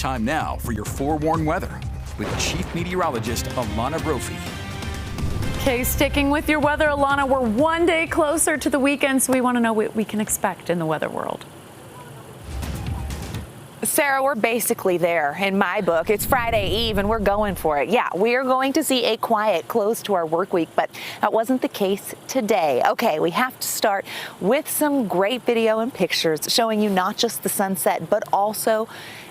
Time now for your forewarned weather with Chief Meteorologist Alana Brophy. Okay, sticking with your weather, Alana, we're one day closer to the weekend, so we want to know what we can expect in the weather world. Sarah, we're basically there in my book. It's Friday Eve and we're going for it. Yeah, we are going to see a quiet close to our work week, but that wasn't the case today. Okay, we have to start with some great video and pictures showing you not just the sunset, but also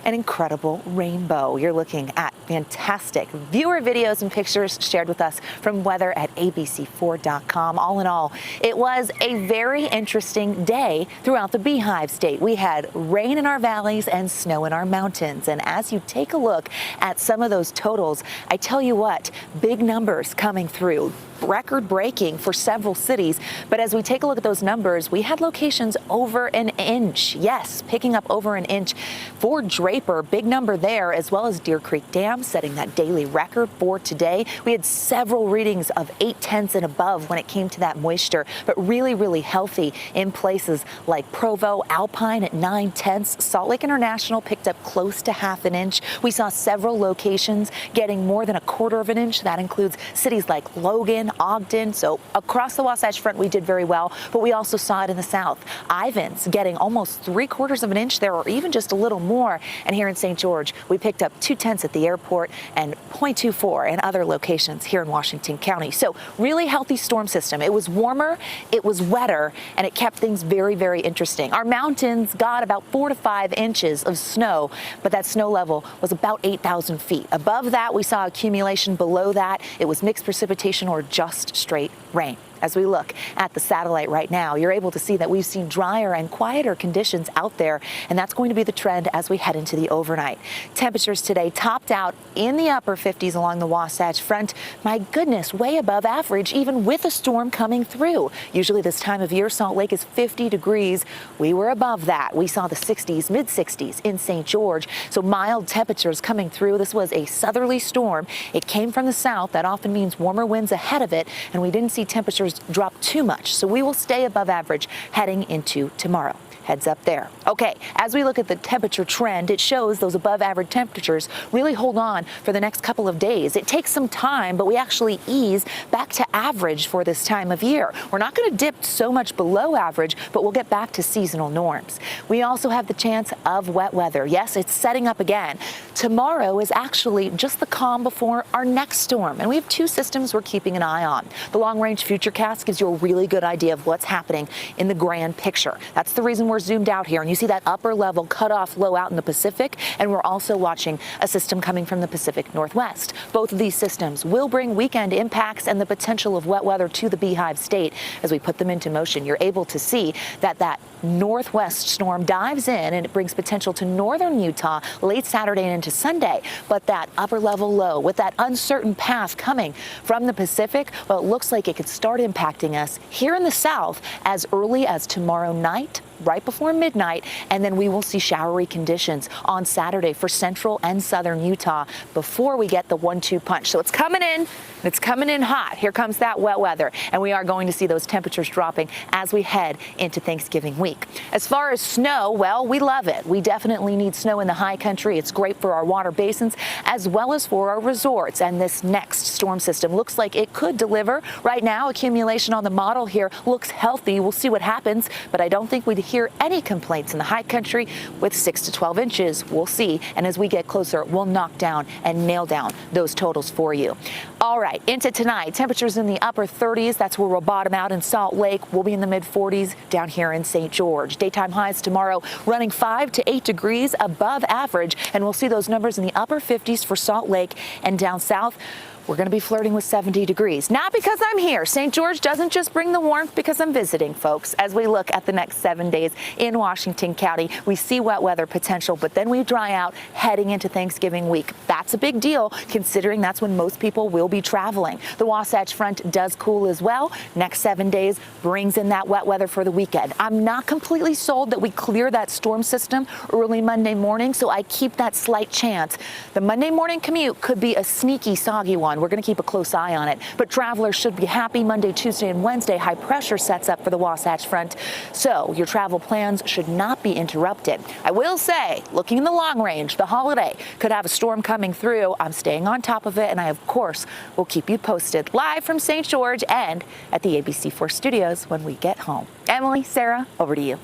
an incredible rainbow. You're looking at fantastic viewer videos and pictures shared with us from weather at abc4.com. All in all, it was a very interesting day throughout the Beehive State. We had rain in our valleys and snow in our mountains. And as you take a look at some of those totals, I tell you what, big numbers coming through. Record-breaking for several cities. But as we take a look at those numbers, we had locations over an inch. Yes, picking up over an inch for Draper. Big number there, as well as Deer Creek Dam setting that daily record for today. We had several readings of 0.8 and above when it came to that moisture, but really, really healthy in places like Provo, Alpine at 0.9. Salt Lake International picked up close to half an inch. We saw several locations getting more than 1/4 of an inch. That includes cities like Logan, Ogden. So across the Wasatch Front, we did very well, but we also saw it in the south. Ivins getting almost 3/4 of an inch there, or even just a little more. And here in St. George, we picked up 0.2 at the airport and 0.24 in other locations here in Washington County. So really healthy storm system. It was warmer, it was wetter, and it kept things very, very interesting. Our mountains got about 4 to 5 inches of snow, but that snow level was about 8,000 feet. Above that, we saw accumulation. Below that, it was mixed precipitation or just straight rain. As we look at the satellite right now, you're able to see that we've seen drier and quieter conditions out there, and that's going to be the trend as we head into the overnight. Temperatures today topped out in the upper 50s along the Wasatch Front. My goodness, way above average, even with a storm coming through. Usually this time of year, Salt Lake is 50 degrees. We were above that. We saw the 60s, mid-60s in St. George. So mild temperatures coming through. This was a southerly storm. It came from the south. That often means warmer winds ahead of it, and we didn't see temperatures drop too much, so we will stay above average heading into tomorrow. Heads up there. Okay, as we look at the temperature trend, it shows those above average temperatures really hold on for the next couple of days. It takes some time, but we actually ease back to average for this time of year. We're not going to dip so much below average, but we'll get back to seasonal norms. We also have the chance of wet weather. Yes, it's setting up again. Tomorrow is actually just the calm before our next storm, and we have 2 systems we're keeping an eye on. The long-range futurecast gives you a really good idea of what's happening in the grand picture. That's the reason we're zoomed out here, and you see that upper level cutoff low out in the Pacific, and we're also watching a system coming from the Pacific Northwest. Both of these systems will bring weekend impacts and the potential of wet weather to the Beehive State. As we put them into motion, you're able to see that northwest storm dives in, and it brings potential to northern Utah late Saturday and into Sunday. But that upper level low with that uncertain path coming from the Pacific, well, it looks like it could start impacting us here in the south as early as tomorrow night, right before midnight, and then we will see showery conditions on Saturday for central and southern Utah before we get the 1-2 punch. So it's coming in hot. Here comes that wet weather, and we are going to see those temperatures dropping as we head into Thanksgiving week. As far as snow, well, we love it. We definitely need snow in the high country. It's great for our water basins as well as for our resorts, and this next storm system looks like it could deliver. Right now, accumulation on the model here looks healthy. We'll see what happens, but I don't think we'd hear any complaints in the high country with 6 to 12 inches. We'll see. And as we get closer, we'll knock down and nail down those totals for you. All right, into tonight. Temperatures in the upper 30s. That's where we'll bottom out in Salt Lake. We'll be in the mid 40s down here in St. George. Daytime highs tomorrow running 5 to 8 degrees above average. And we'll see those numbers in the upper 50s for Salt Lake, and down south, we're going to be flirting with 70 degrees. Not because I'm here. St. George doesn't just bring the warmth because I'm visiting, folks. As we look at the next 7 days in Washington County, we see wet weather potential, but then we dry out heading into Thanksgiving week. That's a big deal, considering that's when most people will be be traveling. The Wasatch Front does cool as well. Next 7 days brings in that wet weather for the weekend. I'm not completely sold that we clear that storm system early Monday morning, so I keep that slight chance. The Monday morning commute could be a sneaky, soggy one. We're going to keep a close eye on it, but travelers should be happy. Monday, Tuesday, and Wednesday, high pressure sets up for the Wasatch Front, so your travel plans should not be interrupted. I will say, looking in the long range, the holiday could have a storm coming through. I'm staying on top of it, and I, of course, will keep you posted live from St. George and at the ABC4 studios when we get home. Emily, Sarah, over to you.